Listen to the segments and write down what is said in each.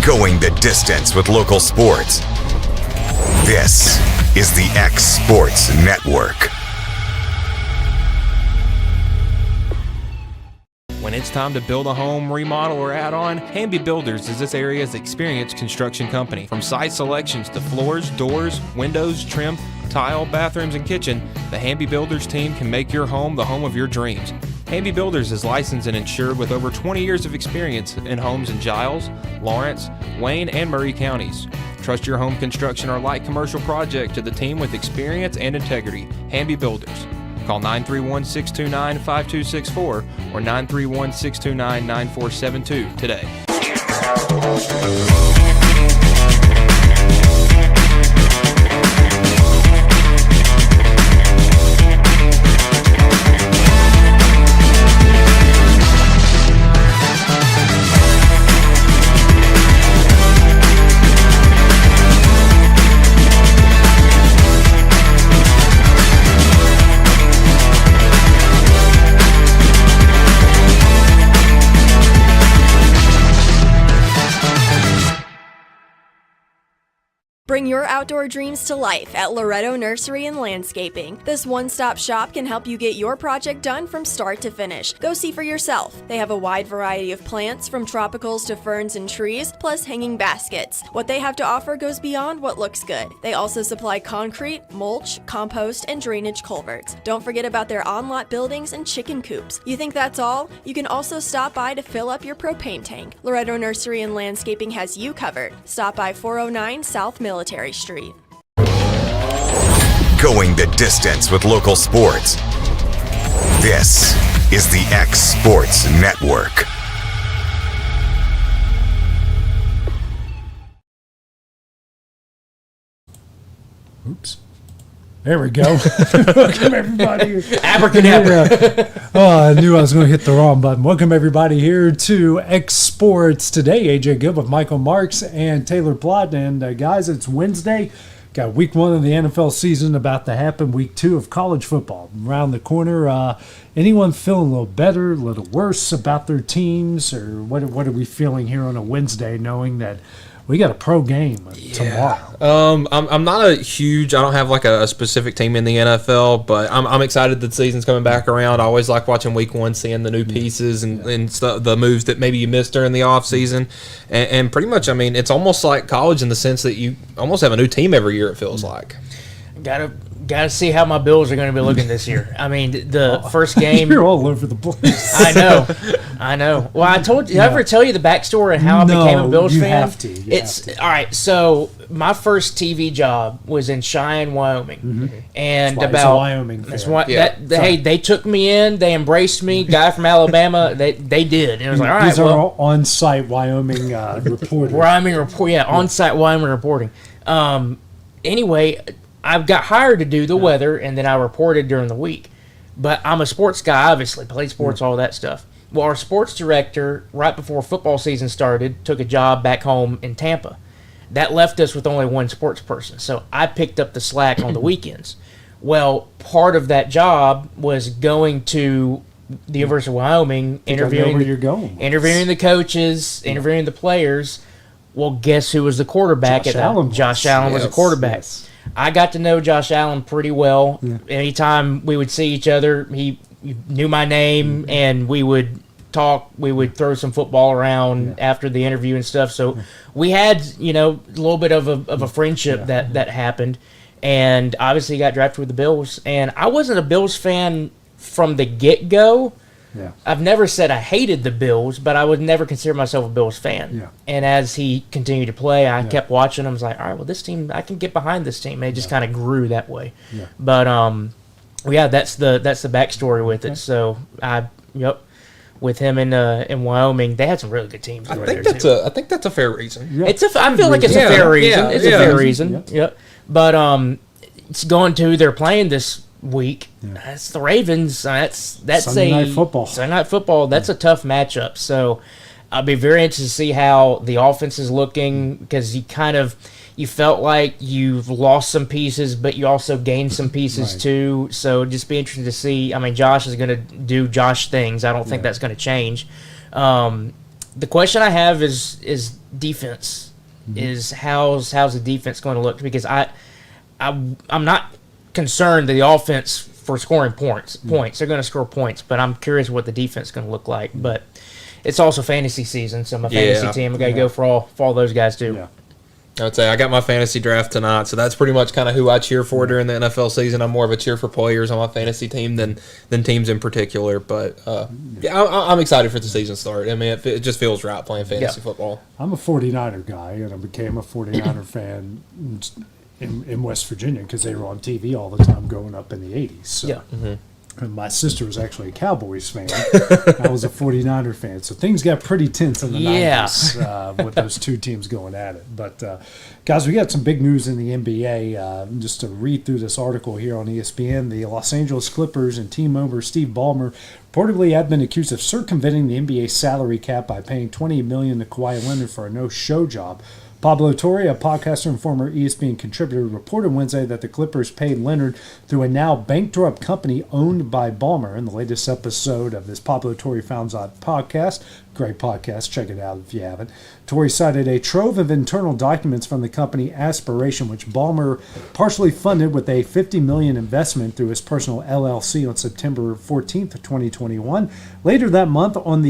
Going the distance with local sports. This is the X Sports Network. When it's time to build a home, remodel, or add on, Hamby Builders is this area's experienced construction company. From site selections to floors, doors, windows, trim, tile, bathrooms, and kitchen, the Hamby Builders team can make your home the home of your dreams. Hamby Builders is licensed and insured with over 20 years of experience in homes in Giles, Lawrence, Wayne, and Murray counties. Trust your home construction or light commercial project to the team with experience and integrity. Hamby Builders. Call 931-629-5264 or 931-629-9472 today. Bring your outdoor dreams to life at Loretto Nursery and Landscaping. This one-stop shop can help you get your project done from start to finish. Go see for yourself. They have a wide variety of plants, from tropicals to ferns and trees, plus hanging baskets. What they have to offer goes beyond what looks good. They also supply concrete, mulch, compost, and drainage culverts. Don't forget about their on-lot buildings and chicken coops. You think that's all? You can also stop by to fill up your propane tank. Loretto Nursery and Landscaping has you covered. Stop by 409 South Military Street. Going the distance with local sports. This is the X Sports Network. Oops. There we go. Welcome, everybody. Abracadabra. I knew I was going to hit the wrong button. Welcome, everybody, here to X Sports today. AJ Gibb with Michael Marks and Taylor Plott. And, guys, it's Wednesday. Got week 1 of the NFL season about to happen. Week 2 of college football around the corner. Anyone feeling a little better, a little worse about their teams? Or what are we feeling here on a Wednesday, knowing that we got a pro game tomorrow? I'm not a huge. I don't have like a specific team in the NFL, but I'm excited that the season's coming back around. I always like watching Week 1, seeing the new pieces and stuff, the moves that maybe you missed during the off season, and pretty much, I mean, it's almost like college in the sense that you almost have a new team every year. It feels like. Gotta see how my Bills are going to be looking this year. I mean, the first game. You're all over the place. I know. Well, I told you. Did I ever tell you the backstory of how I became a Bills fan? Have to. You have to. All right. So my first TV job was in Cheyenne, Wyoming, and that's about a Wyoming fan. That's why. Hey, they took me in. They embraced me. Guy from Alabama. They did. And it was like, all right. These are on-site Wyoming reporters. On-site Wyoming reporting. Anyway, I got hired to do the weather, and then I reported during the week. But I'm a sports guy, obviously, played sports, all that stuff. Well, our sports director, right before football season started, took a job back home in Tampa. That left us with only one sports person, so I picked up the slack on the weekends. Well, part of that job was going to the University of Wyoming, interviewing the coaches, interviewing the players. Well, guess who was the quarterback? Josh Allen was the quarterback. Yes. I got to know Josh Allen pretty well. Yeah. Anytime we would see each other, he knew my name, and we would talk. We would throw some football around after the interview and stuff. So we had, a little bit of a friendship that happened, and obviously got drafted with the Bills. And I wasn't a Bills fan from the get-go. Yeah. I've never said I hated the Bills, but I would never consider myself a Bills fan. Yeah. And as he continued to play, I kept watching him. I was like, all right, well, this team, I can get behind this team. And it just kind of grew that way. Yeah. But, that's the backstory with it. So, with him in Wyoming, they had some really good teams. I think that's a fair reason. Yeah. I feel like it's a fair reason. It's a fair reason. Yep. But it's going to, they're playing this week. That's the Ravens. That's Sunday night football. Sunday night football. That's a tough matchup. So I'll be very interested to see how the offense is looking, because you felt like you've lost some pieces, but you also gained some pieces too. So just be interesting to see. I mean, Josh is going to do Josh things. I don't think that's going to change. The question I have is defense. Is how's the defense going to look? Because I'm not concerned that the offense for scoring points. They're going to score points, but I'm curious what the defense is going to look like. But it's also fantasy season, so my fantasy team, I got to go for all those guys too. Yeah. I would say I got my fantasy draft tonight, so that's pretty much kind of who I cheer for during the NFL season. I'm more of a cheer for players on my fantasy team than teams in particular. But I'm excited for the season start. I mean, it just feels right playing fantasy football. I'm a 49er guy, and I became a 49er fan in West Virginia because they were on TV all the time growing up in the 80s. So. Yeah. And my sister was actually a Cowboys fan. I was a 49er fan. So things got pretty tense in the 90s with those two teams going at it. But, guys, we got some big news in the NBA. Just to read through this article here on ESPN, the Los Angeles Clippers and team owner Steve Ballmer reportedly have been accused of circumventing the NBA salary cap by paying $20 million to Kawhi Leonard for a no-show job. Pablo Torre, a podcaster and former ESPN contributor, reported Wednesday that the Clippers paid Leonard through a now bankrupt company owned by Ballmer. In the latest episode of this Pablo Torre Founds Odd podcast, great podcast, check it out if you haven't, Torre cited a trove of internal documents from the company Aspiration, which Ballmer partially funded with a $50 million investment through his personal LLC on September 14th, 2021. Later that month, on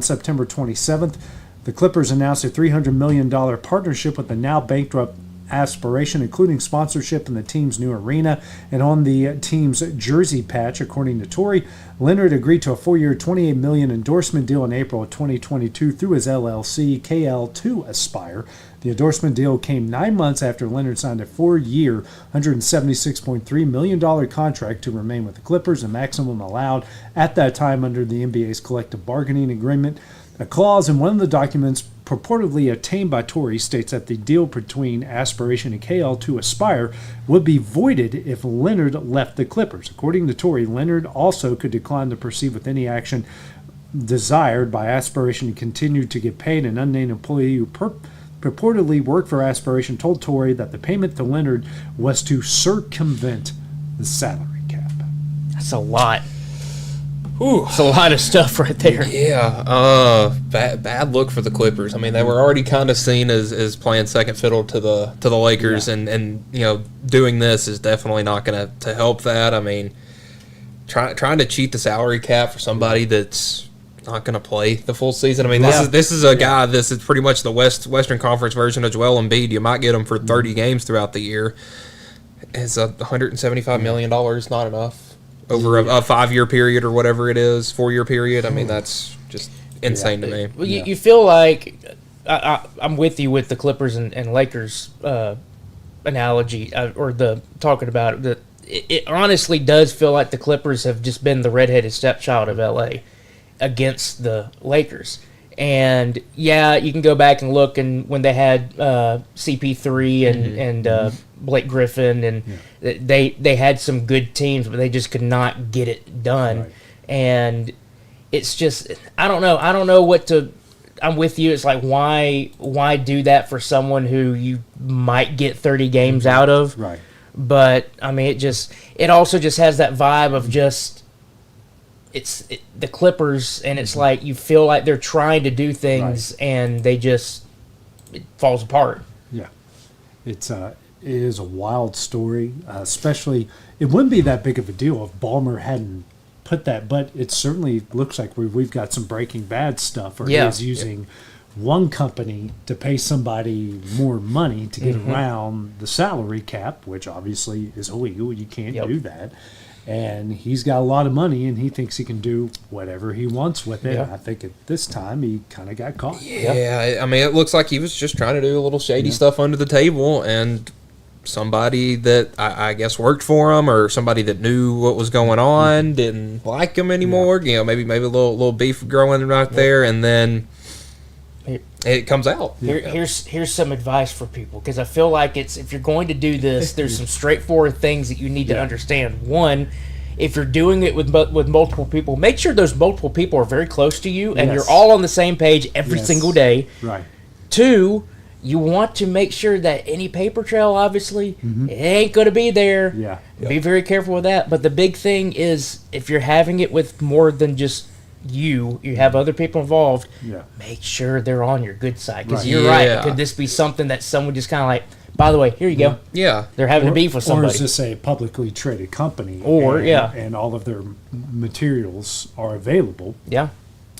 September 27th, the Clippers announced a $300 million partnership with the now bankrupt Aspiration, including sponsorship in the team's new arena and on the team's jersey patch. According to Torre, Leonard agreed to a 4-year, $28 million endorsement deal in April of 2022 through his LLC, KL2 Aspire. The endorsement deal came 9 months after Leonard signed a 4-year, $176.3 million contract to remain with the Clippers, a maximum allowed at that time under the NBA's collective bargaining agreement. A clause in one of the documents purportedly obtained by Torre states that the deal between Aspiration and KL2 Aspire would be voided if Leonard left the Clippers. According to Torre, Leonard also could decline to proceed with any action desired by Aspiration to continue to get paid. An unnamed employee who purportedly worked for Aspiration told Torre that the payment to Leonard was to circumvent the salary cap. That's a lot. It's a lot of stuff right there. Yeah, bad look for the Clippers. I mean, they were already kind of seen as playing second fiddle to the Lakers, and doing this is definitely not going to help that. I mean, trying to cheat the salary cap for somebody that's not going to play the full season. I mean, this is a guy. This is pretty much the Western Conference version of Joel Embiid. You might get him for 30 games throughout the year. Is $175 million not enough? Over a 5-year period or whatever it is, 4-year period. I mean, that's just insane to me. Well, you feel like I'm with you with the Clippers and Lakers analogy, or the talking about it. It honestly does feel like the Clippers have just been the redheaded stepchild of LA against the Lakers. And yeah, you can go back and look, and when they had CP3 and Blake Griffin, and they had some good teams, but they just could not get it done. Right. And it's just, I don't know what to. I'm with you. It's like, why do that for someone who you might get 30 games out of? Right. But I mean, it also just has that vibe of just. It's the Clippers, and it's like you feel like they're trying to do things, and it falls apart. Yeah, it is a wild story. Especially, it wouldn't be that big of a deal if Ballmer hadn't put that, but it certainly looks like we've got some Breaking Bad stuff, or he's using one company to pay somebody more money to get around the salary cap, which obviously is illegal. You can't do that. And he's got a lot of money, and he thinks he can do whatever he wants with it. Yeah. I think at this time he kind of got caught. Yeah, I mean, it looks like he was just trying to do a little shady stuff under the table, and somebody that I guess worked for him, or somebody that knew what was going on, didn't like him anymore. You know, maybe a little beef growing right there, and then it comes out. Here's some advice for people, because I feel like if you're going to do this, there's some straightforward things that you need to understand. One, if you're doing it with multiple people, make sure those multiple people are very close to you, and you're all on the same page every single day. Right. Two, you want to make sure that any paper trail, obviously, it ain't going to be there. Yeah. Be very careful with that. But the big thing is, if you're having it with more than just you have other people involved, Yeah. make sure they're on your good side. Because Right. you're right. Yeah. Could this be something that someone just kind of like, by the way, here you go. Yeah. They're having a beef with Or somebody. is this a publicly traded company? Or, and, yeah. and all of their materials are available, Yeah.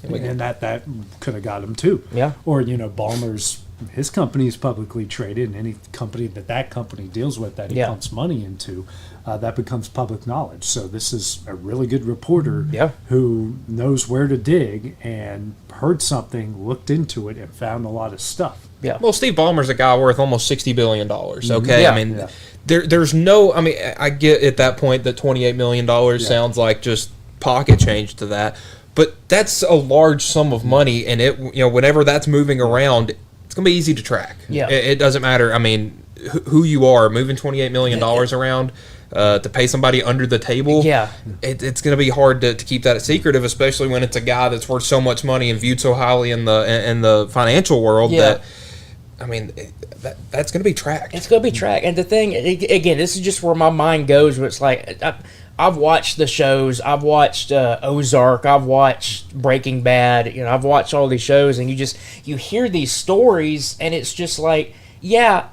and that could have got him too. Yeah. Or Ballmer's, his company is publicly traded, and any company that company deals with that he Yeah. pumps money into, that becomes public knowledge. So this is a really good reporter Yeah. who knows where to dig and heard something, looked into it, and found a lot of stuff. Yeah. Well, Steve Ballmer's a guy worth almost $60 billion. Okay. Yeah. I mean, Yeah. there's no, I mean, I get at that point that $28 million sounds like just pocket change to that. But that's a large sum of money. And whenever that's moving around, it's going to be easy to track. Yeah. It doesn't matter. I mean, who you are, moving $28 million around to pay somebody under the table. Yeah. It's going to be hard to keep that secretive, especially when it's a guy that's worth so much money and viewed so highly in the financial world Yeah. that, I mean, that's going to be tracked. It's going to be tracked. And the thing, again, this is just where my mind goes, where it's like, I've watched the shows. I've watched Ozark. I've watched Breaking Bad. I've watched all these shows, and you hear these stories, and it's just like, yeah,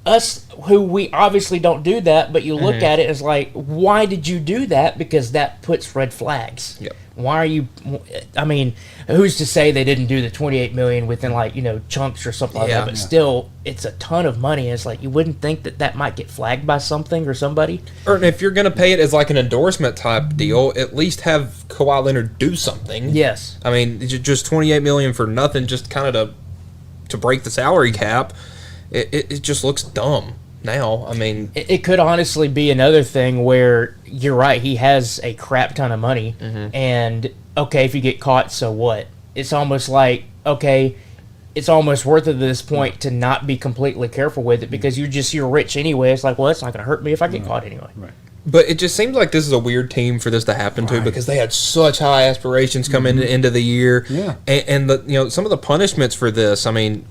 us who we obviously don't do that, but you look at it as like, why did you do that? Because that puts red flags. Yep. Why are you? I mean, who's to say they didn't do the 28 million within chunks or something like Yeah. that? But still, it's a ton of money. And it's like you wouldn't think that might get flagged by something or somebody. Or if you're going to pay it as like an endorsement type deal, at least have Kawhi Leonard do something. Yes. I mean, just $28 million for nothing, just kind of to break the salary cap. It just looks dumb now. I mean, It could honestly be another thing where you're right. He has a crap ton of money, and okay, if you get caught, so what? It's almost like okay, it's almost worth it at this point to not be completely careful with it because you're rich anyway. It's like, well, it's not going to hurt me if I get caught anyway. Right. but it just seems like this is a weird team for this to happen to because they had such high aspirations coming into the year. Yeah. And some of the punishments for this, I mean,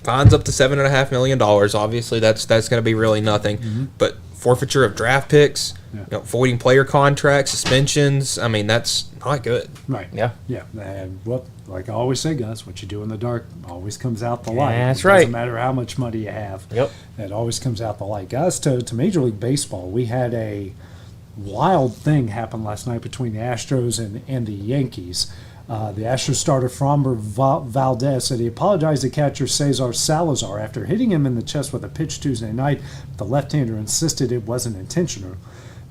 fines up to $7.5 million. Obviously, that's going to be really nothing. But forfeiture of draft picks, voiding player contracts, suspensions. I mean, that's not good. Right. Yeah. Yeah. And like I always say, guys, what you do in the dark always comes out the light. That's It right. doesn't matter how much money you have. Yep. It always comes out the light. Guys, to Major League Baseball, we had a wild thing happen last night between the Astros and the Yankees. The Astros starter Framber Valdez said he apologized to catcher Cesar Salazar after hitting him in the chest with a pitch Tuesday night. The left-hander insisted it wasn't intentional.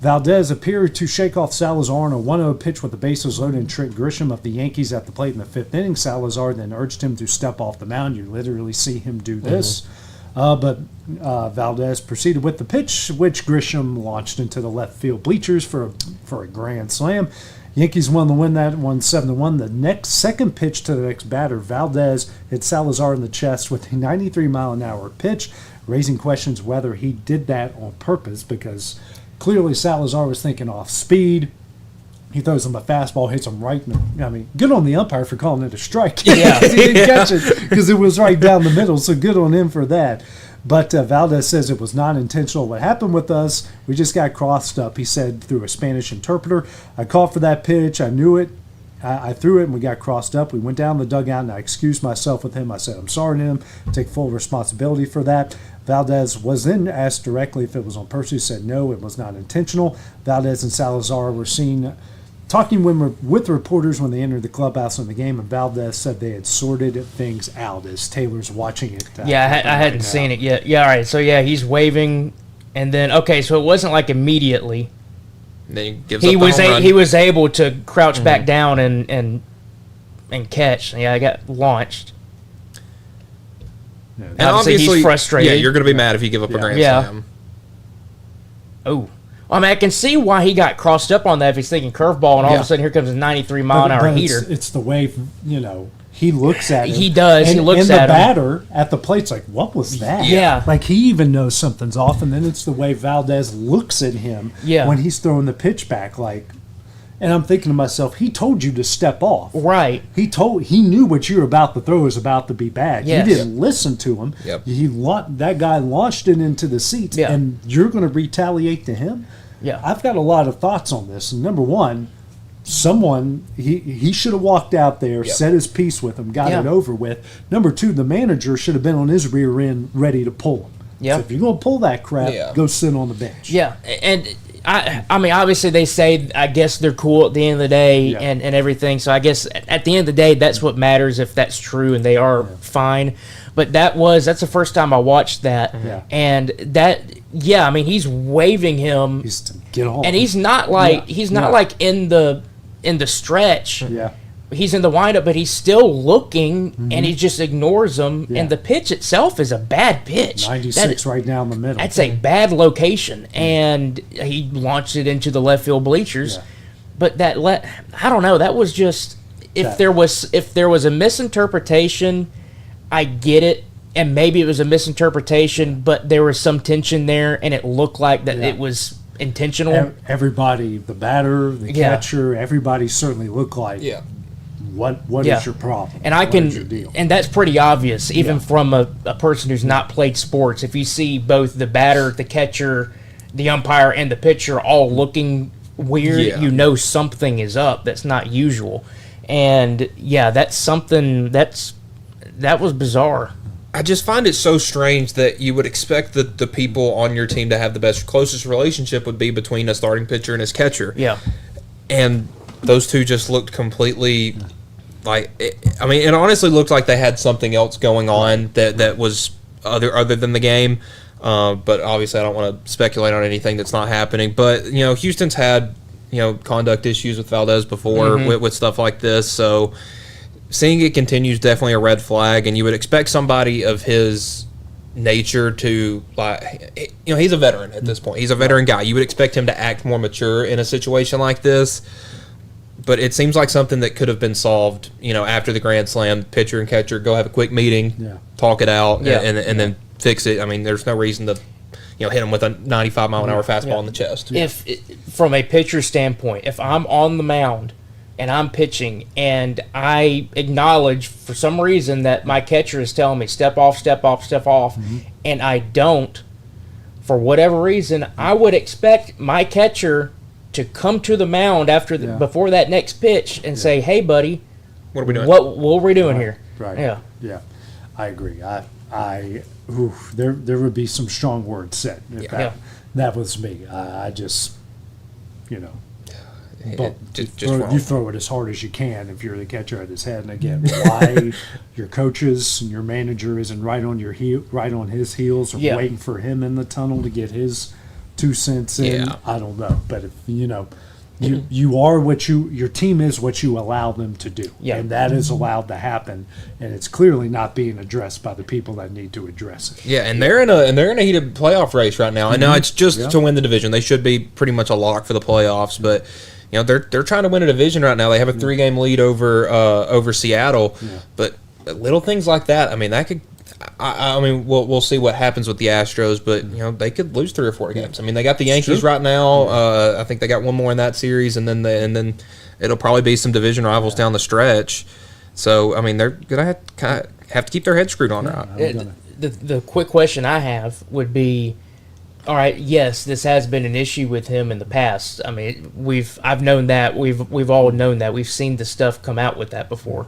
Valdez appeared to shake off Salazar on a 1-0 pitch with the bases loaded and tricked Grisham of the Yankees at the plate in the fifth inning. Salazar then urged him to step off the mound. You literally see him do this. But Valdez proceeded with the pitch, which Grisham launched into the left field bleachers for a grand slam. Yankees won that one 7-1. The second pitch to the next batter, Valdez hit Salazar in the chest with a 93-mile-an-hour pitch, raising questions whether he did that on purpose because clearly Salazar was thinking off speed. He throws him a fastball, hits him right in the, I mean, good on the umpire for calling it a strike. Yeah. He didn't catch it because it was right down the middle, so good on him for that. But Valdez says it was not intentional. What happened with us, we just got crossed up, he said through a Spanish interpreter. I called for that pitch. I knew it. I threw it, and we got crossed up. We went down the dugout, and I excused myself with him. I said, I'm sorry to him. Take full responsibility for that. Valdez was then asked directly if it was on purpose. He said, no, it was not intentional. Valdez and Salazar were seen talking with reporters when they entered the clubhouse in the game, and Valdez said they had sorted things out as Taylor's watching it. Yeah, I hadn't seen it yet. Yeah, all right. So, yeah, he's waving, and then, okay, so it wasn't like immediately. Then he gives up the home run. He was able to crouch back down and catch. Yeah, I got launched. Yeah. And Obviously, he's frustrated. Yeah, you're going to be mad if you give up a grand Yeah. slam. Oh. I mean, I can see why he got crossed up on that if he's thinking curveball, and all of a sudden here comes a 93-mile-an-hour heater. It's the way, he looks at it. He does. And, He looks and at him. the batter at the plate's like, what was that? Yeah. Like, he even knows something's off, and then it's the way Valdez looks at him Yeah. when he's throwing the pitch back. Like, and I'm thinking to myself, he told you to step off. Right. He knew what you were about to throw was about to be bad. Yes. You didn't listen to him. Yep. That guy launched it into the seats, Yeah. and you're going to retaliate to him? Yeah. I've got a lot of thoughts on this. And number one, someone he should have walked out there, Yep. said his piece with him, got Yeah. it over with. Number two, the manager should have been on his rear end ready to pull him. Yeah. So if you're gonna pull that crap, Yeah. go sit on the bench. Yeah, and I mean, obviously they say, I guess they're cool at the end of the day Yeah. and everything. So I guess at the end of the day, that's what matters, if that's true and they are fine. But that's the first time I watched that, Yeah. and I mean, he's waving him, He's to get on. and he's not like Yeah. he's not Yeah. like in the stretch. yeah. He's in the windup, but he's still looking, and he just ignores him. Mm-hmm. Yeah. And the pitch itself is a bad pitch. 96 right down the middle. That's a bad location, and he launched it into the left field bleachers. Yeah. But I don't know. That was just if there was a misinterpretation, I get it, and maybe it was a misinterpretation, but there was some tension there, and it looked like that Yeah. it was intentional. Everybody, the batter, the Yeah. catcher, everybody certainly looked like, Yeah. what is Yeah. your problem? And I What is your can, deal? and that's pretty obvious, even Yeah. from a person who's not played sports. If you see both the batter, the catcher, the umpire, and the pitcher all looking weird, Yeah. you know something is up that's not usual. And yeah, that's something that was bizarre. I just find it so strange that you would expect that the people on your team to have the closest relationship would be between a starting pitcher and his catcher. Yeah, And those two just looked completely I mean, it honestly looked like they had something else going on that was other than the game. But obviously, I don't want to speculate on anything that's not happening. But Houston's had conduct issues with Valdez before with stuff like this. So seeing it continue is definitely a red flag, and you would expect somebody of his nature to he's a veteran at this point. He's a veteran guy. You would expect him to act more mature in a situation like this. But it seems like something that could have been solved, after the Grand Slam. Pitcher and catcher go have a quick meeting, Yeah. talk it out, Yeah. and then fix it. I mean, there's no reason to, hit him with a 95-mile-an-hour fastball in the chest. if from a pitcher standpoint, if I'm on the mound and I'm pitching and I acknowledge for some reason that my catcher is telling me step off, step off, step off, and I don't, for whatever reason, I would expect my catcher to come to the mound Yeah. before that next pitch and say, "Hey, buddy, What are we doing? what are we doing here?" Right. Yeah. I agree. There would be some strong words said if Yeah. that was me. I just, but Just you wrong. throw it as hard as you can if you're the catcher at his head. And again, why your coaches and your manager isn't right on right on his heels, or Yeah. waiting for him in the tunnel to get his 2 cents in. Yeah. I don't know, but if you are your team is what you allow them to do, Yeah. and that is allowed to happen, and it's clearly not being addressed by the people that need to address it. Yeah, and they're in a heated playoff race right now. I know it's just Yeah. to win the division. They should be pretty much a lock for the playoffs, but they're trying to win a division right now. They have a 3-game lead over Seattle, but little things like that. I mean, that could. I mean, we'll see what happens with the Astros, but they could lose 3 or 4 games. I mean, they got the Yankees right now. I think they got one more in that series, and then it'll probably be some division rivals down the stretch. So I mean, they're gonna have to keep their head screwed on right. The quick question I have would be, all right, yes, this has been an issue with him in the past. I mean, I've known that. We've all known that. We've seen the stuff come out with that before.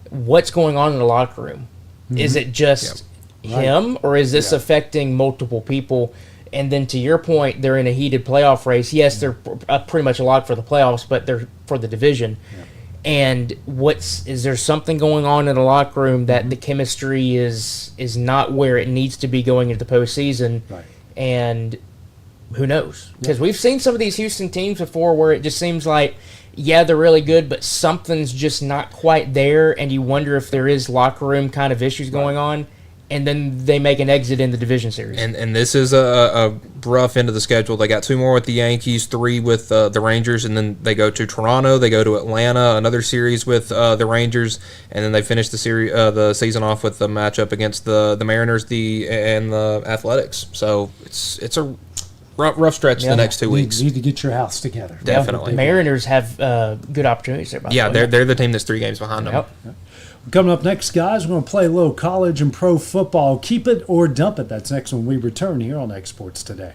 What's going on in the locker room? Is it just him, or is this affecting multiple people? And then to your point, they're in a heated playoff race. Yes, they're pretty much a lock for the playoffs, but they're for the division. And is there something going on in the locker room that the chemistry is not where it needs to be going into the postseason? Right. And who knows? Because we've seen some of these Houston teams before where it just seems like, yeah, they're really good, but something's just not quite there, and you wonder if there is locker room kind of issues going on, and then they make an exit in the division series. And this is a rough end of the schedule. They got 2 more with the Yankees, 3 with the Rangers, and then they go to Toronto. They go to Atlanta, another series with the Rangers, and then they finish the season off with the matchup against the Mariners and the Athletics. So it's a rough stretch the next 2 weeks. You need to get your house together. Definitely. Mariners have good opportunities there. By Yeah, the way. they're the team that's 3 games behind them. Yep. Coming up next, guys, we're going to play a little college and pro football. Keep it or dump it. That's next when we return here on Exports Today.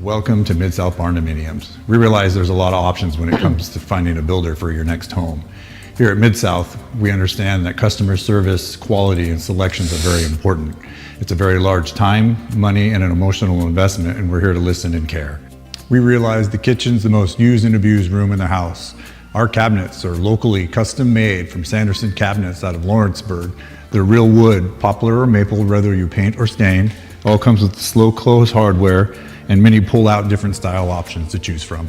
Welcome to Mid-South Barn Dominiums. We realize there's a lot of options when it comes to finding a builder for your next home. Here at Mid-South, we understand that customer service, quality, and selections are very important. It's a very large time, money, and an emotional investment, and we're here to listen and care. We realize the kitchen's the most used and abused room in the house. Our cabinets are locally custom made from Sanderson cabinets out of Lawrenceburg. They're real wood, poplar or maple, whether you paint or stain. All comes with slow close hardware and many pull-out different style options to choose from.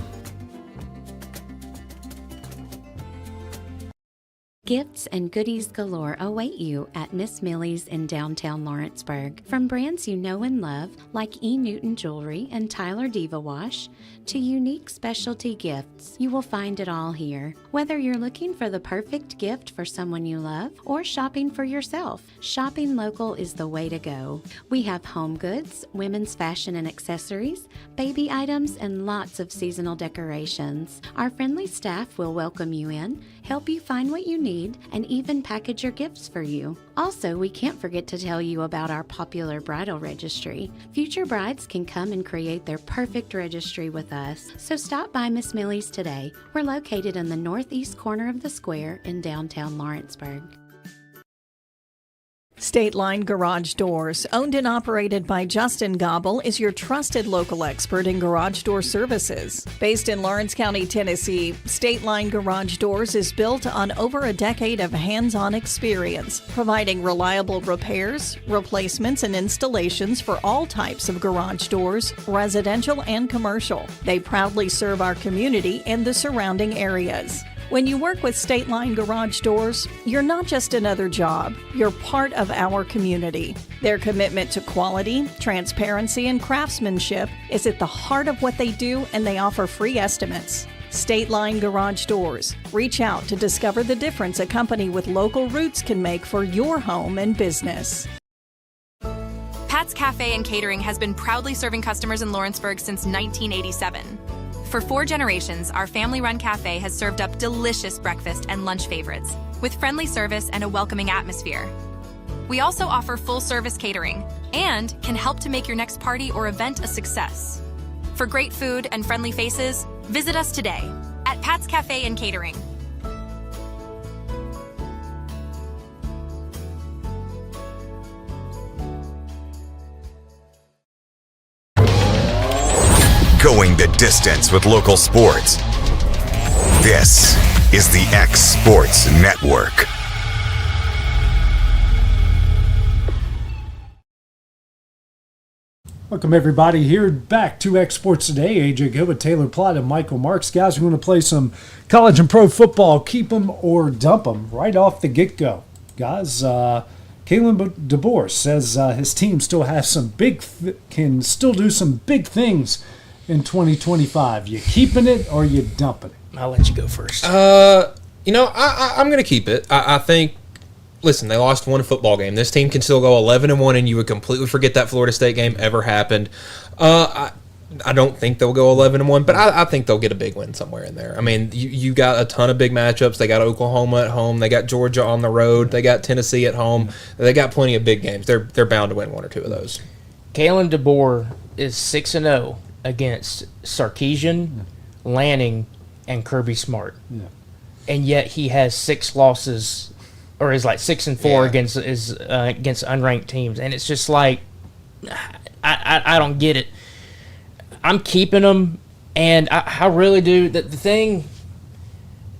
Gifts and goodies galore await you at Miss Millie's in downtown Lawrenceburg. From brands you know and love, like E. Newton Jewelry and Tyler Diva Wash, to unique specialty gifts, you will find it all here. Whether you're looking for the perfect gift for someone you love or shopping for yourself, shopping local is the way to go. We have home goods, women's fashion and accessories, baby items, and lots of seasonal decorations. Our friendly staff will welcome you in, help you find what you need, and even package your gifts for you. Also, we can't forget to tell you about our popular bridal registry. Future brides can come and create their perfect registry with us. So stop by Miss Millie's today. We're located in the northeast corner of the square in downtown Lawrenceburg. State Line Garage Doors, owned and operated by Justin Gobble, is your trusted local expert in garage door services. Based in Lawrence County, Tennessee, State Line Garage Doors is built on over a decade of hands-on experience, providing reliable repairs, replacements, and installations for all types of garage doors, residential and commercial. They proudly serve our community and the surrounding areas. When you work with State Line Garage Doors, you're not just another job, you're part of our community. Their commitment to quality, transparency, and craftsmanship is at the heart of what they do, and they offer free estimates. State Line Garage Doors. Reach out to discover the difference a company with local roots can make for your home and business. Pat's Cafe and Catering has been proudly serving customers in Lawrenceburg since 1987. For 4 generations, our family-run cafe has served up delicious breakfast and lunch favorites, with friendly service and a welcoming atmosphere. We also offer full-service catering and can help to make your next party or event a success. For great food and friendly faces, visit us today at Pat's Cafe and Catering. Going the distance with local sports. This is the X Sports Network. Welcome everybody here back to X Sports Today. AJ Gill with Taylor Plott and Michael Marks. Guys, we're going to play some college and pro football. Keep them or dump them right off the get-go. Guys, Kalen DeBoer says his team still has some can still do some big things in 2025. You keeping it or you dumping it? I'll let you go first. I'm going to keep it. I think, listen, they lost one football game. This team can still go 11-1, and you would completely forget that Florida State game ever happened. I don't think they'll go 11-1, but I think they'll get a big win somewhere in there. I mean, you got a ton of big matchups. They got Oklahoma at home. They got Georgia on the road. They got Tennessee at home. They got plenty of big games. They're bound to win one or two of those. Kalen DeBoer is 6-0 against Sarkisian, Lanning, and Kirby Smart. Yeah. And yet he has 6 losses, or is like 6-4 against unranked teams. And it's just like, I don't get it. I'm keeping them, and I really do. The thing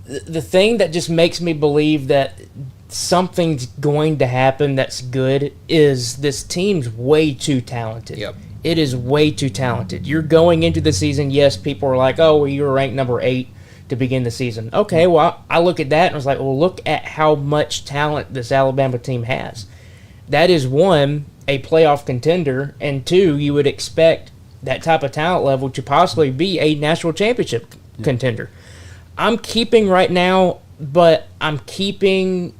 that just makes me believe that something's going to happen that's good is this team's way too talented. Yep. It is way too talented. You're going into the season, yes, people are like, oh, well, you were ranked number 8 to begin the season. Okay, well, I look at that and I was like, well, look at how much talent this Alabama team has. That is, 1, a playoff contender, and 2, you would expect that type of talent level to possibly be a national championship contender. I'm keeping right now, but I'm keeping,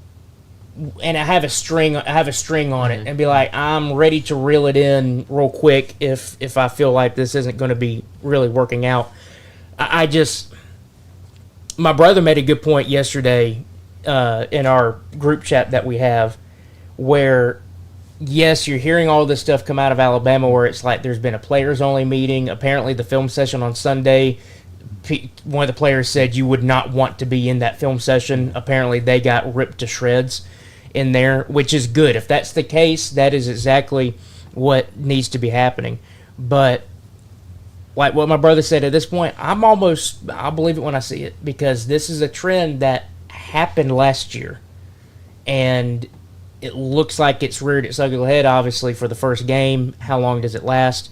and I have a string on it, and be like, I'm ready to reel it in real quick if I feel like this isn't going to be really working out. My brother made a good point yesterday in our group chat that we have, where yes, you're hearing all this stuff come out of Alabama where it's like there's been a players-only meeting. Apparently, the film session on Sunday, one of the players said you would not want to be in that film session. Apparently, they got ripped to shreds in there, which is good. If that's the case, that is exactly what needs to be happening. But like what my brother said, at this point, I'll believe it when I see it, because this is a trend that happened last year. And it looks like it's reared its ugly head, obviously, for the first game. How long does it last?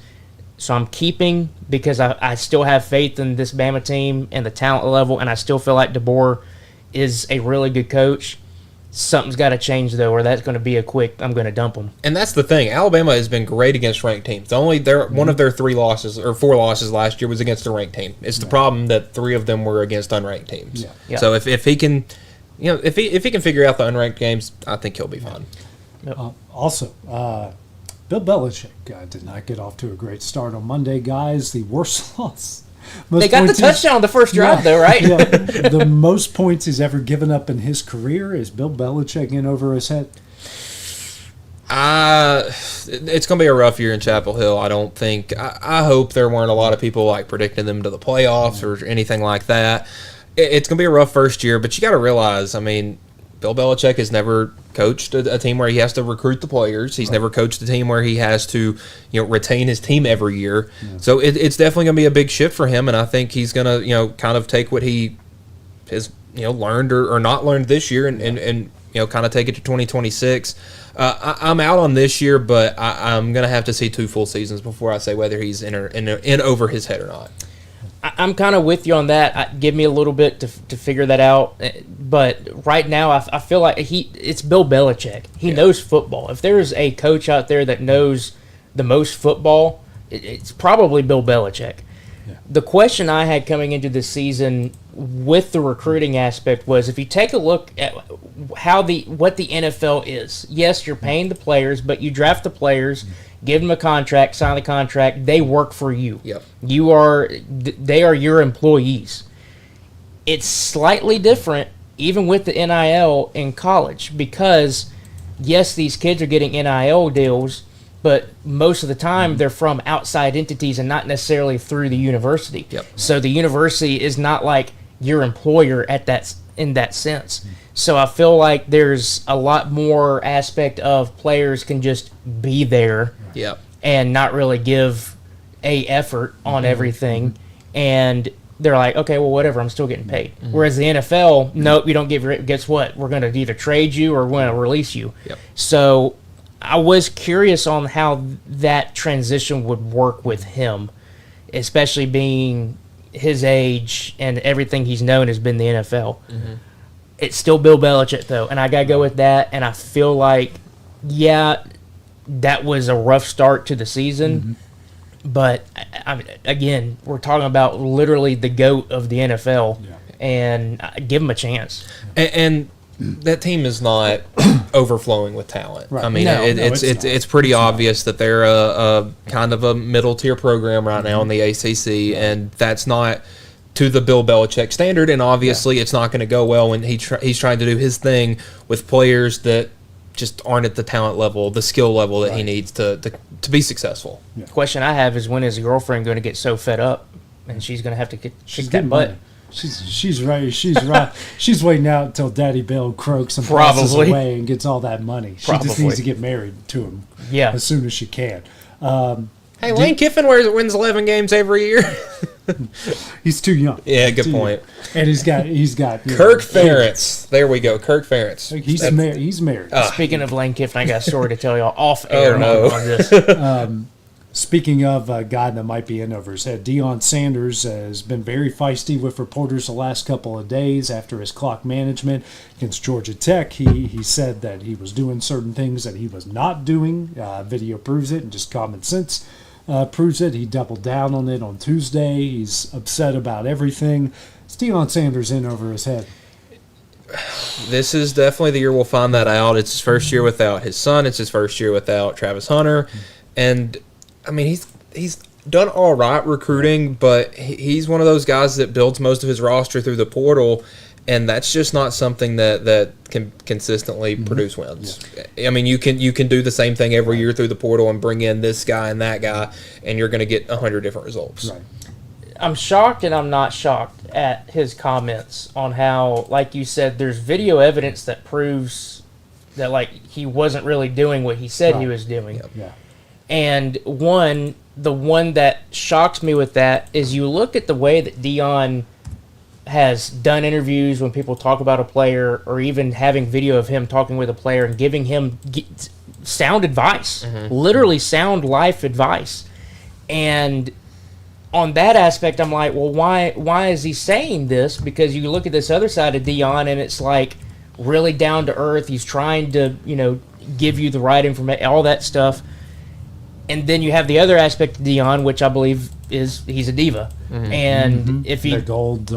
So I'm keeping, because I still have faith in this Bama team and the talent level, and I still feel like DeBoer is a really good coach. Something's got to change, though, or that's going to be a quick, I'm going to dump them. And that's the thing. Alabama has been great against ranked teams. One of their 3 losses, or 4 losses last year was against a ranked team. It's the problem that 3 of them were against unranked teams. Yeah. So if he can, if he can figure out the unranked games, I think he'll be fine. Also, Bill Belichick did not get off to a great start on Monday, guys. The worst loss. They got the touchdown on the first drive, though, right? Yeah, the most points he's ever given up in his career. Is Bill Belichick in over his head? It's going to be a rough year in Chapel Hill. I don't think. I hope there weren't a lot of people like predicting them to the playoffs or anything like that. It's going to be a rough first year, but you got to realize, I mean, Bill Belichick has never coached a team where he has to recruit the players. He's never coached a team where he has to, retain his team every year. Yeah. So it's definitely going to be a big shift for him, and I think he's going to, kind of take what he has, learned or not learned this year and kind of take it to 2026. I'm out on this year, but I'm going to have to see 2 full seasons before I say whether he's in over his head or not. I'm kind of with you on that. Give me a little bit to figure that out. But right now, I feel like it's Bill Belichick. He knows football. If there is a coach out there that knows the most football, it's probably Bill Belichick. Yeah. The question I had coming into this season with the recruiting aspect was, if you take a look at what the NFL is, yes, you're paying the players, but you draft the players, give them a contract, sign the contract, they work for you. Yep. They are your employees. It's slightly different even with the NIL in college, because yes, these kids are getting NIL deals, but most of the time they're from outside entities and not necessarily through the university. Yep. So the university is not like your employer in that sense. So I feel like there's a lot more aspect of players can just be there and not really give a effort on everything. And they're like, okay, well, whatever, I'm still getting paid. Whereas the NFL, nope, you don't give your, guess what? We're going to either trade you or we're going to release you. Yep. So I was curious on how that transition would work with him, especially being his age and everything he's known has been the NFL. It's still Bill Belichick, though, and I got to go with that. And I feel like, that was a rough start to the season. But, I mean, again, we're talking about literally the GOAT of the NFL, and give him a chance. And that team is not overflowing with talent. Right. I mean, it's pretty obvious that they're a kind of a middle-tier program right now in the ACC, and that's not to the Bill Belichick standard, and obviously it's not going to go well when he's trying to do his thing with players that just aren't at the talent level, the skill level that he needs to be successful. The question I have is, when is his girlfriend going to get so fed up and she's going to have to kick that butt? Money. She's right. She's waiting out until Daddy Bill croaks and passes away and gets all that money. She just needs to get married to him as soon as she can. Hey, Lane Kiffin wins 11 games every year. He's too young. Yeah, good point. And he's got Kirk Ferentz. There we go, Kirk Ferentz. He's married. Speaking of Lane Kiffin, I got a story to tell y'all off air on this. Speaking of a guy that might be in over his head, Deion Sanders has been very feisty with reporters the last couple of days after his clock management against Georgia Tech. He said that he was doing certain things that he was not doing. Video proves it, and just common sense proves it. He doubled down on it on Tuesday. He's upset about everything. Is Deion Sanders in over his head? This is definitely the year we'll find that out. It's his first year without his son. It's his first year without Travis Hunter. And, I mean, he's done all right recruiting, but he's one of those guys that builds most of his roster through the portal. And that's just not something that can consistently produce wins. I mean, you can do the same thing every year through the portal and bring in this guy and that guy, and you're going to get 100 different results. Right. I'm shocked and I'm not shocked at his comments on how, like you said, there's video evidence that proves that like he wasn't really doing what he said he was doing. Yeah. And the one that shocks me with that is you look at the way that Dion has done interviews when people talk about a player, or even having video of him talking with a player and giving him sound advice, literally sound life advice. And on that aspect, I'm like, well, why is he saying this? Because you look at this other side of Dion, and it's like really down to earth. He's trying to, give you the right information, all that stuff. And then you have the other aspect of Dion, which I believe is he's a diva. And if he The gold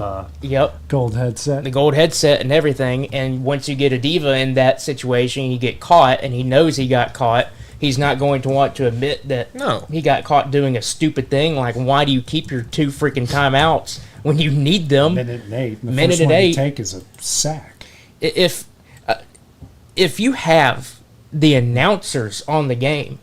headset. the gold headset and everything, and once you get a diva in that situation, you get caught, and he knows he got caught. He's not going to want to admit that he got caught doing a stupid thing. Like, why do you keep your 2 freaking timeouts when you need them? Minute and 8. The Minute first and one 8. you take is a sack. If you have the announcers on the game,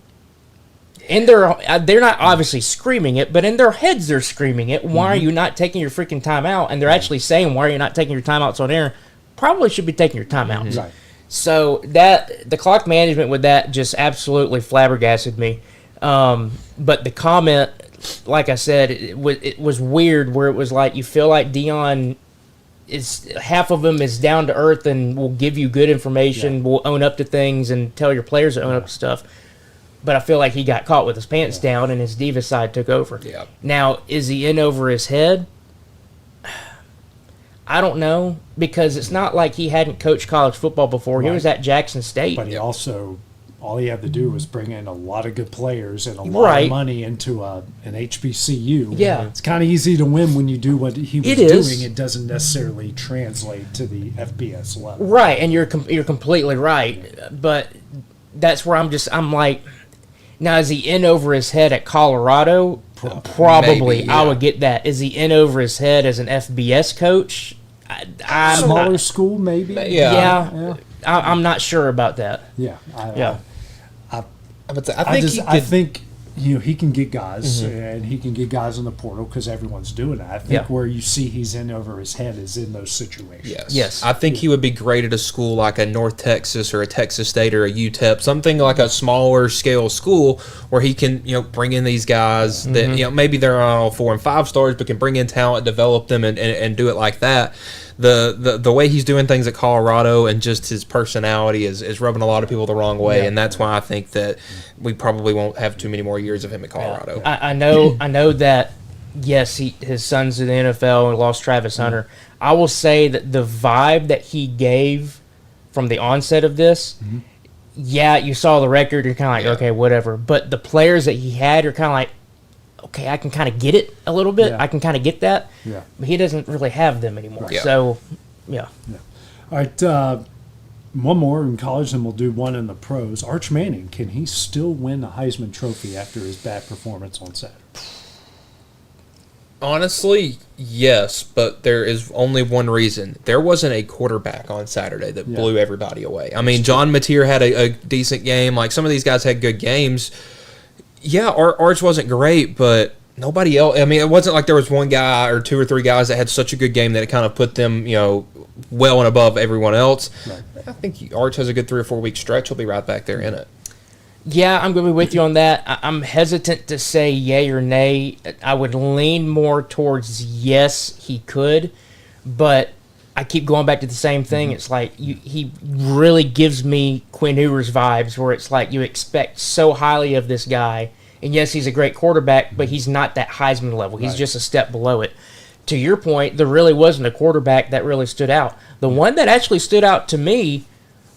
and they're not obviously screaming it, but in their heads they're screaming it. Why are you not taking your freaking timeout? And they're actually saying, why are you not taking your timeouts on air? Probably should be taking your timeouts. Right. So that the clock management with that just absolutely flabbergasted me. But the comment, like I said, it was weird, where it was like you feel like Dion is half of him is down to earth and will give you good information, will own up to things and tell your players to own up to stuff. But I feel like he got caught with his pants down and his diva side took over. Yeah. Now, is he in over his head? I don't know, because it's not like he hadn't coached college football before. He was at Jackson State. But he also, all he had to do was bring in a lot of good players and a lot of money into an HBCU. Yeah. It's kind of easy to win when you do what he was It is. doing. It doesn't necessarily translate to the FBS level. Right, and you're completely right. But that's where I'm like, now is he in over his head at Colorado? Probably. Maybe, I would get that. Is he in over his head as an FBS coach? Smaller school, maybe? Yeah. I'm not sure about that. Yeah. I think he can get guys, and he can get guys in the portal because everyone's doing it. I think where you see he's in over his head is in those situations. Yes. I think he would be great at a school like a North Texas or a Texas State or a UTEP, something like a smaller scale school where he can, bring in these guys that, maybe they're not all 4 and 5 stars, but can bring in talent, develop them, and do it like that. The way he's doing things at Colorado and just his personality is rubbing a lot of people the wrong way, and that's why I think that we probably won't have too many more years of him at Colorado. I know that, yes, his son's in the NFL and lost Travis Hunter. I will say that the vibe that he gave from the onset of this, you saw the record, you're kind of like, okay, whatever. But the players that he had, you're kind of like, okay, I can kind of get it a little bit. Yeah. I can kind of get that. Yeah. But he doesn't really have them anymore. Yeah. So, yeah. All right, one more in college, and we'll do one in the pros. Arch Manning, can he still win the Heisman Trophy after his bad performance on Saturday? Honestly, yes, but there is only one reason. There wasn't a quarterback on Saturday that blew everybody away. I mean, John Mateer had a decent game. Like, some of these guys had good games. Yeah, Arch wasn't great, but nobody else. I mean, it wasn't like there was one guy or 2 or 3 guys that had such a good game that it kind of put them, well and above everyone else. Right. I think Arch has a good 3 or 4 week stretch. He'll be right back there in it. Yeah, I'm going to be with you on that. I'm hesitant to say yay or nay. I would lean more towards yes, he could, but I keep going back to the same thing. It's like he really gives me Quinn Ewers vibes, where it's like you expect so highly of this guy, and yes, he's a great quarterback, but he's not that Heisman level. He's just a step below it. To your point, there really wasn't a quarterback that really stood out. The one that actually stood out to me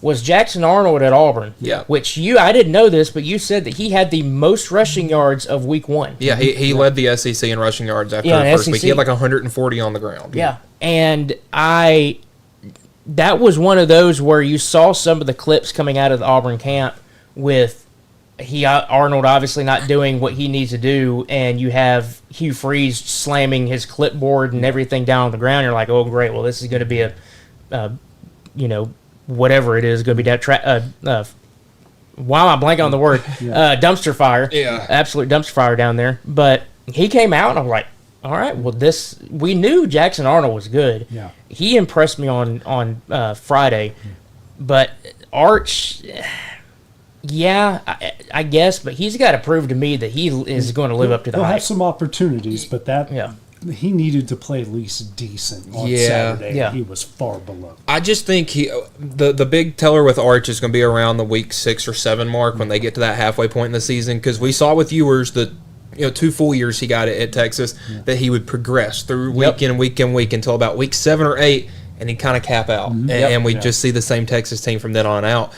was Jackson Arnold at Auburn. Yeah. Which I didn't know this, but you said that he had the most rushing yards of week 1. Yeah, he led the SEC in rushing yards after Yeah, the first week. SEC. He had like 140 on the ground. Yeah. And that was one of those where you saw some of the clips coming out of the Auburn camp with Arnold obviously not doing what he needs to do, and you have Hugh Freeze slamming his clipboard and everything down on the ground. You're like, oh, great, well, this is going to be a whatever it is going to be down. Why am I blanking on the word? Dumpster fire. Yeah. Absolute dumpster fire down there. But he came out, and I'm like, all right, well, we knew Jackson Arnold was good. Yeah. He impressed me on Friday. But Arch, I guess, but he's got to prove to me that he is going to live up to the He'll hype. have some opportunities, but he needed to play at least decent on Saturday. Yeah. He was far below. I just think the big teller with Arch is going to be around the week 6 or 7 mark when they get to that halfway point in the season, because we saw with Ewers that 2 full years he got it at Texas that he would progress through week in, week in, week until about week 7 or 8, and he'd kind of cap out, and we just see the same Texas team from then on out.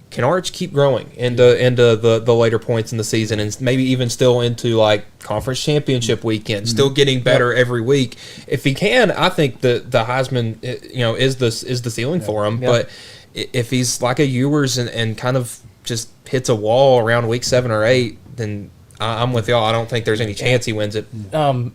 Can Arch keep growing into the later points in the season, and maybe even still into like conference championship weekend, still getting better every week? If he can, I think the Heisman is the ceiling for him. But if he's like a Ewers and kind of just hits a wall around week 7 or 8, then I'm with y'all. I don't think there's any chance he wins it.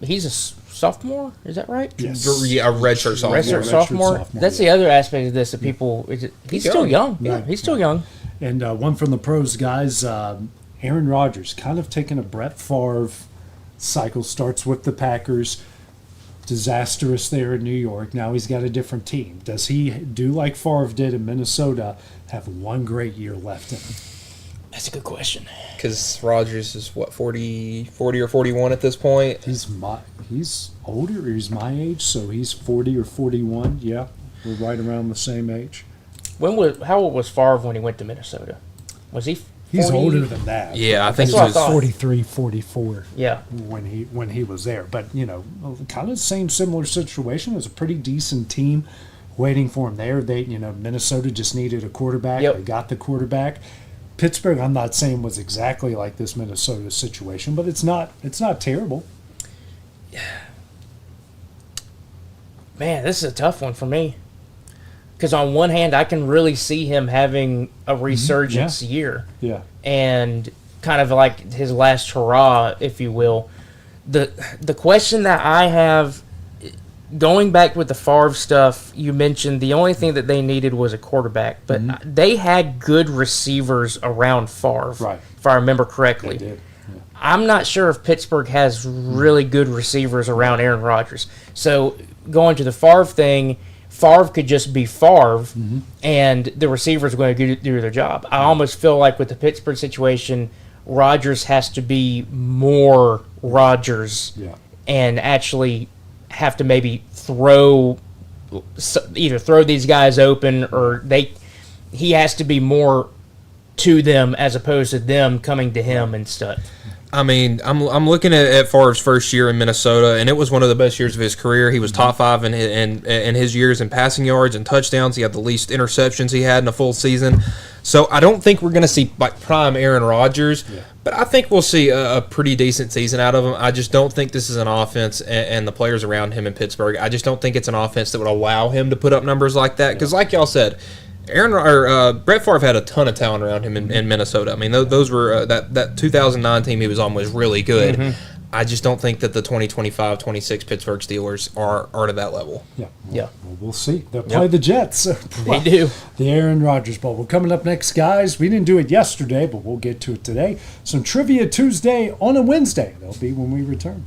He's a sophomore, is that right? Yes. Yeah, a redshirt sophomore. Redshirt sophomore. That's the other aspect of this that people. He's still young. Right. Yeah, he's still young. And one from the pros, guys, Aaron Rodgers, kind of taking a Brett Favre cycle, starts with the Packers, disastrous there in New York. Now he's got a different team. Does he do like Favre did in Minnesota, have one great year left in him? That's a good question. Because Rodgers is, 40 or 41 at this point? He's older, he's my age, so he's 40 or 41. Yeah, we're right around the same age. How old was Favre when he went to Minnesota? Was he 40? He's older than that. Yeah, I think he it was was 43, 44. Yeah. When he was there, but kind of the same similar situation. It was a pretty decent team waiting for him there. Minnesota just needed a quarterback. Yep. They got the quarterback. Pittsburgh, I'm not saying was exactly like this Minnesota situation, but it's not terrible. Man, this is a tough one for me. Because on one hand, I can really see him having a resurgence year. Yeah. And kind of like his last hurrah, if you will. The question that I have, going back with the Favre stuff, you mentioned the only thing that they needed was a quarterback. But they had good receivers around Favre, Right. if I remember correctly. They did. Yeah. I'm not sure if Pittsburgh has really good receivers around Aaron Rodgers. So going to the Favre thing, Favre could just be Favre, and the receivers are going to do their job. I almost feel like with the Pittsburgh situation, Rodgers has to be more Rodgers and actually have to maybe either throw these guys open, or he has to be more to them as opposed to them coming to him and stuff. I mean, I'm looking at Favre's first year in Minnesota, and it was one of the best years of his career. He was top 5 in his years in passing yards and touchdowns. He had the least interceptions he had in a full season. So I don't think we're going to see like prime Aaron Rodgers, but I think we'll see a pretty decent season out of him. I just don't think this is an offense and the players around him in Pittsburgh. I just don't think it's an offense that would allow him to put up numbers like that. Because like y'all said, Brett Favre had a ton of talent around him in Minnesota. I mean, those were that 2009 team he was on was really good. I just don't think that the 2025-26 Pittsburgh Steelers are to that level. Well, we'll see. They'll play the Jets. They do. The Aaron Rodgers Bowl. Well, coming up next, guys, we didn't do it yesterday, but we'll get to it today. Some Trivia Tuesday on a Wednesday. That'll be when we return.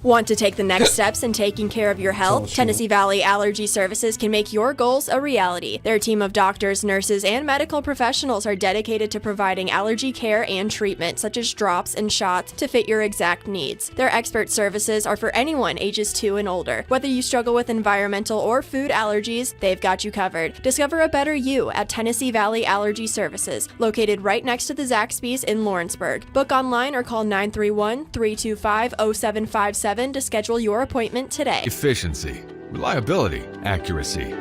Want to take the next steps in taking care of your health? us, Tennessee Valley Allergy Services can make your goals a reality. Their team of doctors, nurses, and medical professionals are dedicated to providing allergy care and treatment, such as drops and shots, to fit your exact needs. Their expert services are for anyone ages 2 and older. Whether you struggle with environmental or food allergies, they've got you covered. Discover a better you at Tennessee Valley Allergy Services, located right next to the Zaxby's in Lawrenceburg. Book online or call 931-325-0757 to schedule your appointment today. Efficiency, reliability, accuracy.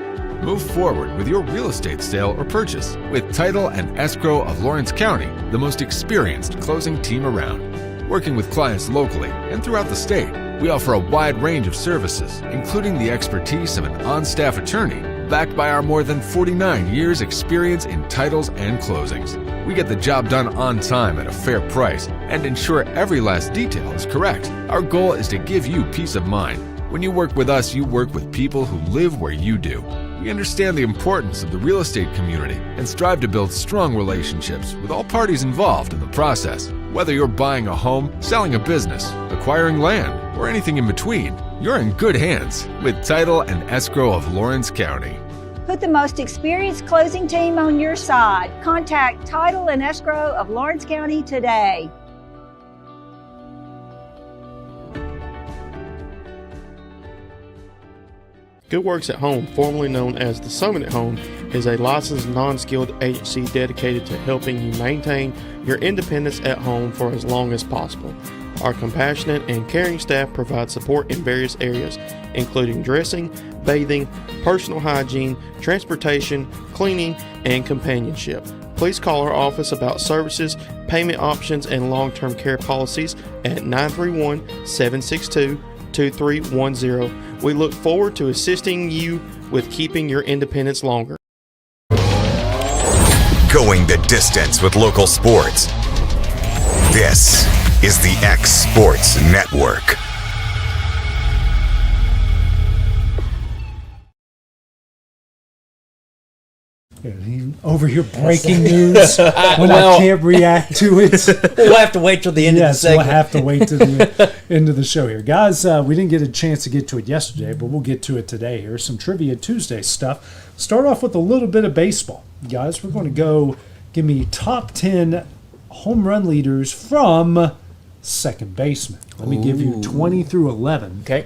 Move forward with your real estate sale or purchase with Title and Escrow of Lawrence County, the most experienced closing team around. Working with clients locally and throughout the state, we offer a wide range of services, including the expertise of an on-staff attorney, backed by our more than 49 years experience in titles and closings. We get the job done on time at a fair price and ensure every last detail is correct. Our goal is to give you peace of mind. When you work with us, you work with people who live where you do. We understand the importance of the real estate community and strive to build strong relationships with all parties involved in the process. Whether you're buying a home, selling a business, acquiring land, or anything in between, you're in good hands with Title and Escrow of Lawrence County. Put the most experienced closing team on your side. Contact Title and Escrow of Lawrence County today. Good Works at Home, formerly known as the Summit at Home, is a licensed non-skilled agency dedicated to helping you maintain your independence at home for as long as possible. Our compassionate and caring staff provide support in various areas, including dressing, bathing, personal hygiene, transportation, cleaning, and companionship. Please call our office about services, payment options, and long-term care policies at 931-762-2310. We look forward to assisting you with keeping your independence longer. Going the distance with local sports. This is the X Sports Network. Over here breaking news when I can't react to it. We'll have to wait till the end of the segment. We'll have to wait till the end of the show here. Guys, we didn't get a chance to get to it yesterday, but we'll get to it today. Here's some Trivia Tuesday stuff. Start off with a little bit of baseball. Guys, we're going to go give me top 10 home run leaders from second baseman. Let me give you 20 through 11. Okay.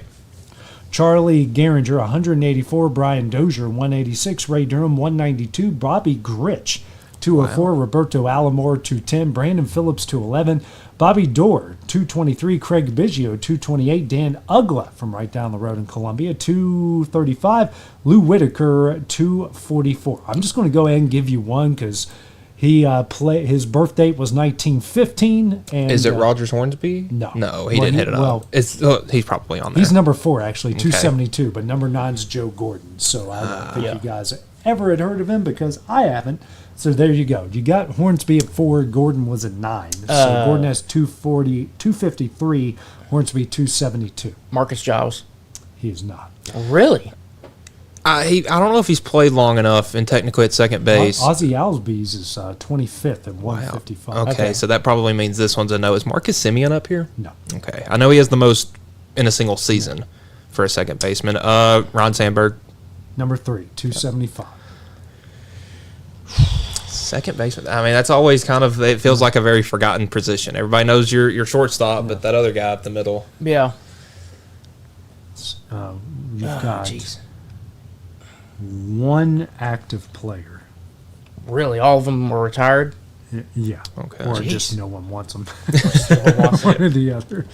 Charlie Gehringer, 184. Brian Dozier, 186. Ray Durham, 192. Bobby Grich, 204. Wow. Roberto Alomar, 210. Brandon Phillips, 211. Bobby Dorr, 223. Craig Biggio, 228. Dan Ugla from right down the road in Columbia, 235. Lou Whitaker, 244. I'm just going to go ahead and give you one because his birth date was 1915. And is it Rogers Hornsby? No, he didn't hit it up. He's probably on there. He's number 4 actually, 272. But number 9's Joe Gordon. So I don't think you guys ever had heard of him because I haven't. So there you go. You got Hornsby at 4. Gordon was at 9. So Gordon has 253. Hornsby 272. Marcus Giles. He is not. Really? I don't know if he's played long enough and technically at second base. Ozzie Albies is 25th at 155. Wow. Okay, so that probably means this one's a no. Is Marcus Semien up here? No. Okay. I know he has the most in a single season for a second baseman. Ron Sandberg. Number 3, 275. Second baseman. I mean, that's always kind of, it feels like a very forgotten position. Everybody knows your shortstop, but that other guy up the middle. Yeah. You've got one active player. Really? All of them were retired? Yeah. Okay. Or just no one wants them. One or the other.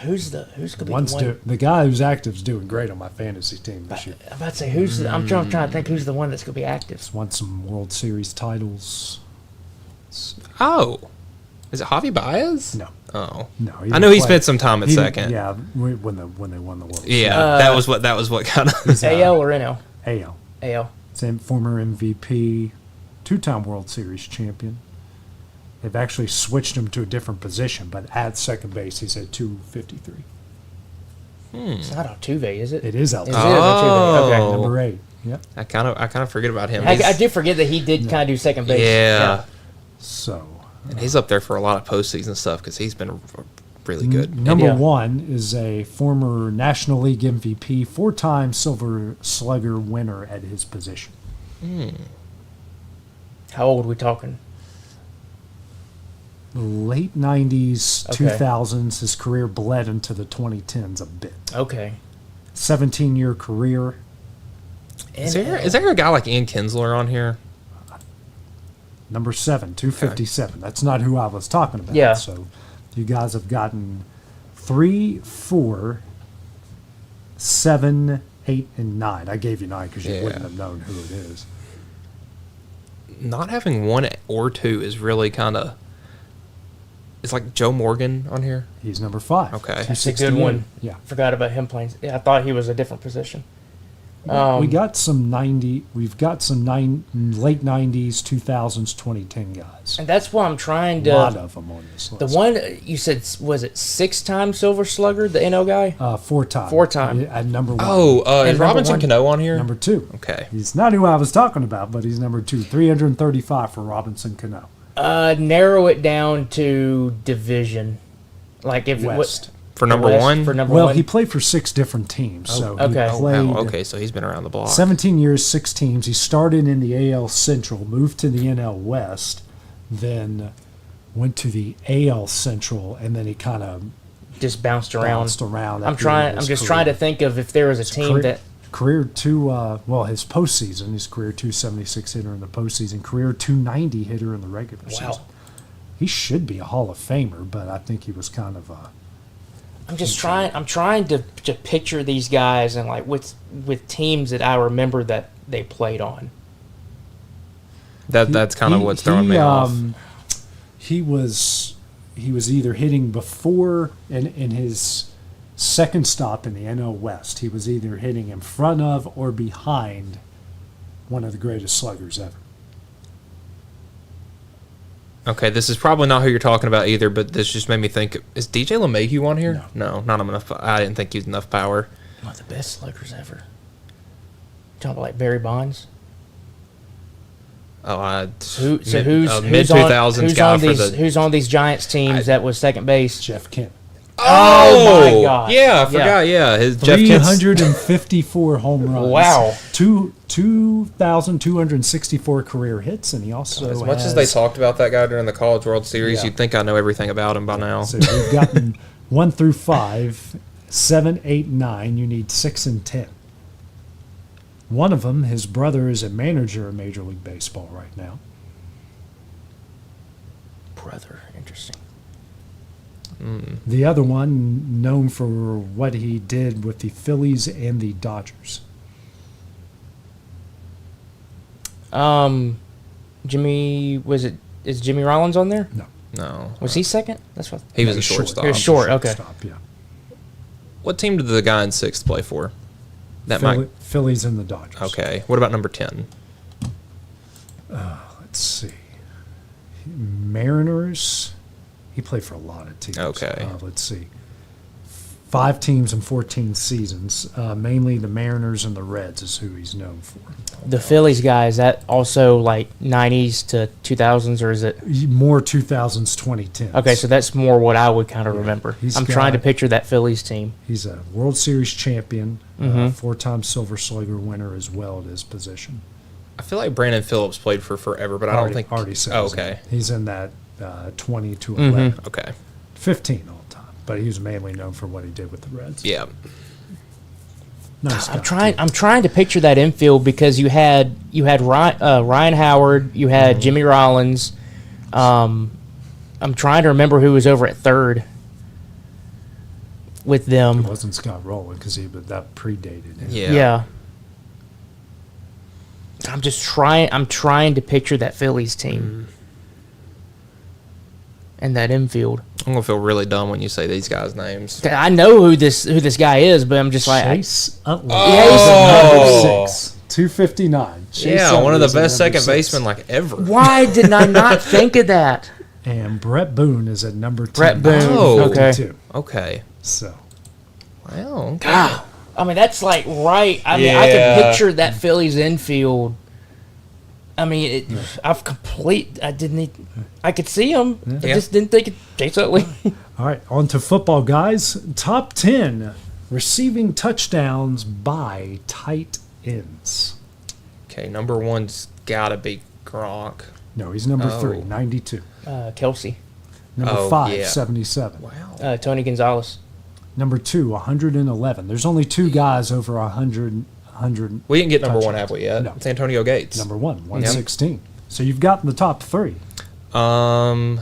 Who's going to be one? The guy who's active is doing great on my fantasy team this year. I'm about to say, I'm trying to think who's the one that's going to be active. He's won some World Series titles. Oh. Is it Javi Baez? No. Oh. No. I know he spent some time at second. Yeah, when they won the World Series. Yeah, that was what kind of... AL or NL? AL. AL. Same former MVP, 2-time World Series champion. They've actually switched him to a different position, but at second base, he's at 253. It's not Altuve, is it? It is Altuve. Altuve. Okay. Number 8. Yep. I kind of forget about him. I do forget that he did kind of do second base. Yeah. So. And he's up there for a lot of postseason stuff because he's been really good. Number 1 is a former National League MVP, 4-time Silver Slugger winner at his position. How old are we talking? Late 90s, 2000s. His career bled into the 2010s a bit. Okay. 17-year career. Is there a guy like Ian Kinsler on here? Number 7, 257. That's not who I was talking about. Yeah. So you guys have gotten 3, 4, 7, 8, and 9. I gave you 9 because you wouldn't have known who it is. Not having 1 or 2 is really kind of... It's like Joe Morgan on here. He's number 5. Okay. That's a good one. Yeah. Forgot about him playing. Yeah, I thought he was a different position. We got some late 90s, 2000s, 2010 guys. And that's why I'm trying A to. lot of them on this list. The one you said, was it 6-time Silver Slugger, the NL guy? 4-time. 4-time. At number 1. Oh, is number Robinson 1? Cano on here? Number 2. Okay. He's not who I was talking about, but he's number 2. 335 for Robinson Cano. Narrow it down to division. Like if West. For number West, 1? For number Well, 1. he played for 6 different teams. So okay. he played Wow, okay, so he's been around the block. 17 years, 6 teams. He started in the AL Central, moved to the NL West, then went to the AL Central, and then he kind of just bounced around. bounced around. I'm just trying to think of if there was a team that career his postseason, his career 276 hitter in the postseason, career 290 hitter in the regular season. He should be a Hall of Famer, but I think he was kind of I'm trying to picture these guys and like with teams that I remember that they played on. That's kind of what's throwing me off. He was either hitting before in his second stop in the NL West. He was either hitting in front of or behind one of the greatest sluggers ever. Okay, this is probably not who you're talking about either, but this just made me think, is DJ LeMahieu on here? No, not enough. I didn't think he was enough power. One of the best sluggers ever. Talking about like Barry Bonds. Oh, Who's mid-2000s guy for the... Who's on these Giants teams that was second base? Jeff Kent. Oh my God! Yeah, I forgot. Yeah, his Jeff Kent's 354 home runs. Wow. 2,264 career hits, and he also as much as they talked about that guy during the College World Series, you'd think I know everything about him by now. So we've gotten 1 through 5, 7, 8, 9. You need 6 and 10. One of them, his brother, is a manager of Major League Baseball right now. Brother, interesting. The other one, known for what he did with the Phillies and the Dodgers. Jimmy, is Jimmy Rollins on there? No. Was he second? That's what he was a shortstop. He was short. Okay. Yeah. What team did the guy in 6th play for? Phillies and the Dodgers. Okay. What about number 10? Let's see. Mariners. He played for a lot of teams. Okay. Let's see. 5 teams in 14 seasons. Mainly the Mariners and the Reds is who he's known for. The Phillies guy, is that also like 90s to 2000s, or is it? More 2000s, 2010s. Okay, so that's more what I would kind of remember. I'm trying to picture that Phillies team. He's a World Series champion, Mm-hmm. 4-time Silver Slugger winner as well at his position. I feel like Brandon Phillips played for forever, but I don't think... Already said. Oh, okay. He's in that 20 to 11. Mm-hmm. Okay. 15 all the time. But he was mainly known for what he did with the Reds. Yeah. Nice guy, I'm trying to picture that infield because you had Ryan Howard, you had Jimmy Rollins. I'm trying to remember who was over at third with them. It wasn't Scott Rowland because that predated him. Yeah. I'm trying to picture that Phillies team and that infield. I'm gonna feel really dumb when you say these guys' names. I know who this guy is, but I'm just like Chase Utley. Oh. Number 6, 259. Chase Yeah, one of the Utley is best at number second 6. basemen like ever. why did I not think of that? And Brett Boone is at number 10. Brett Boone. Oh. Okay. 52. Okay. So Well, okay. God, I mean that's like right. I mean I Yeah. can picture that Phillies infield. I mean, I could see him. I just didn't think it. Chase Utley. all right, on to football, guys. Top 10 receiving touchdowns by tight ends. Okay, number 1's gotta be Gronk. No, he's number 3, 92. Kelsey. Number 5, yeah. 77. Wow. Tony Gonzalez. Number 2, 111. There's only 2 guys over 100. We didn't get number 1, touchdowns. have we yet? No. It's Antonio Gates. Number 1, 116. So you've gotten the top 3. Do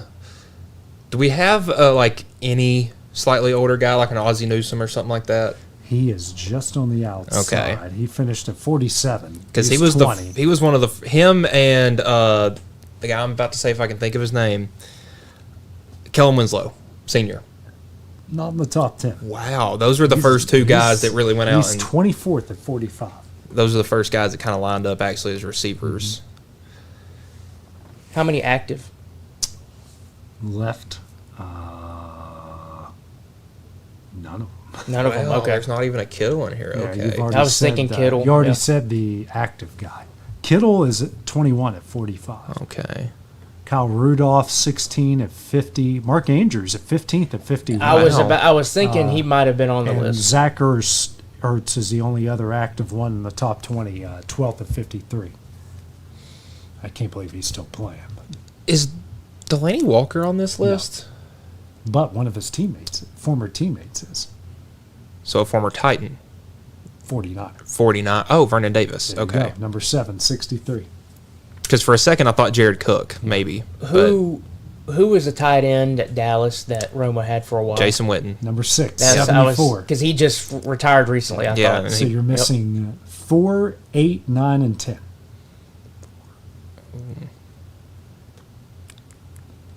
we have like any slightly older guy like an Ozzie Newsome or something like that? He is just on the outside. Okay. He finished at 47. Because he was 20. one of the him and the guy I'm about to say if I can think of his name, Kellen Winslow, senior. Not in the top 10. Wow, those were the first 2 guys that really went out. He's 24th at 45. those are the first guys that kind of lined up actually as receivers. How many active? Left. None of them. None of them. Well, Okay. there's not even a Kittle in here. Yeah, Okay. you've already I was said, thinking Kittle. You already Yeah. said the active guy. Kittle is at 21 at 45. Okay. Kyle Rudolph 16 at 50. Mark Andrews at 15th at 51. I was thinking he might have been on the and list. Zach Ertz is the only other active one in the top 20, 12th at 53. I can't believe he's still playing. Is Delaney Walker on this list? But one of his teammates, former teammates, is So a former Titan. 49. 49. Oh, Vernon Davis. There you Okay. go. Number 7, 63. Because for a second I thought Jared Cook, maybe. Who was a tight end at Dallas that Roma had for a while? Jason Witten. Number 6, That's 74. because he just retired recently. I Yeah, thought. and So you're missing 4, 8, 9, and 10.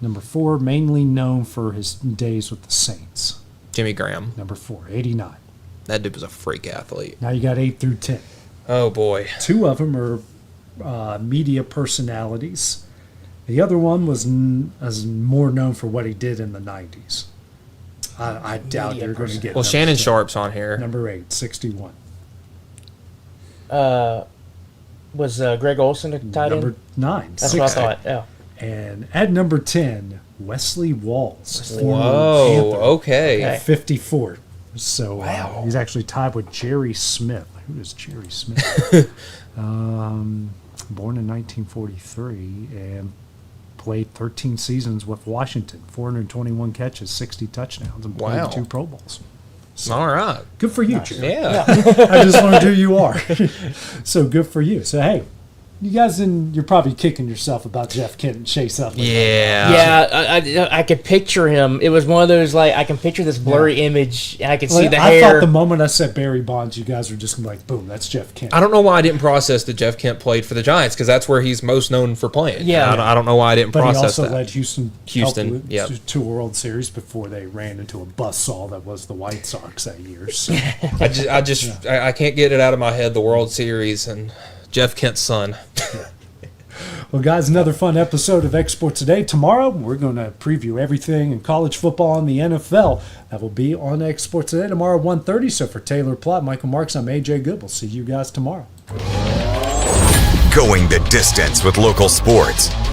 Number 4, mainly known for his days with the Saints. Jimmy Graham. Number 4, 89. That dude was a freak athlete. Now you got 8 through 10. Oh, boy. 2 of them are media personalities. The other one was more known for what he did in the 90s. I doubt you're going to get Well, number Shannon 10. Sharp's on here. Number 8, 61. Was Greg Olson a tight Number end? 9, That's 60. what I thought. Yeah. And at number 10, Wesley Walls. former Whoa, Panther, okay. at 54. So he's actually tied with Jerry Smith. Who is Jerry Smith? Born in 1943 and played 13 seasons with Washington, 421 catches, 60 touchdowns, and played Wow. 2 Pro Bowls. All right. Good for you, Jerry. Yeah. I just learned who you are. So good for you. So, hey, you guys, you're probably kicking yourself about Jeff Kent and Chase Utley. Yeah. Yeah, I could picture him. It was one of those, like, I can picture this blurry image, and I could see the I hair. thought the moment I said Barry Bonds, you guys were just gonna be like, boom, that's Jeff Kent. I don't know why I didn't process that Jeff Kent played for the Giants because that's where he's most known for playing. Yeah. I don't know why I didn't But he process also that. led Houston Yep. to a World Series before they ran into a buzzsaw that was the White Sox that year. So. I can't get it out of my head, the World Series and Jeff Kent's son. Well, guys, another fun episode of Exports Today. Tomorrow, we're going to preview everything in college football and the NFL. That will be on Exports Today tomorrow at 1:30. So for Taylor Plott, Michael Marks, I'm AJ Good. We'll see you guys tomorrow. Going the distance with local sports.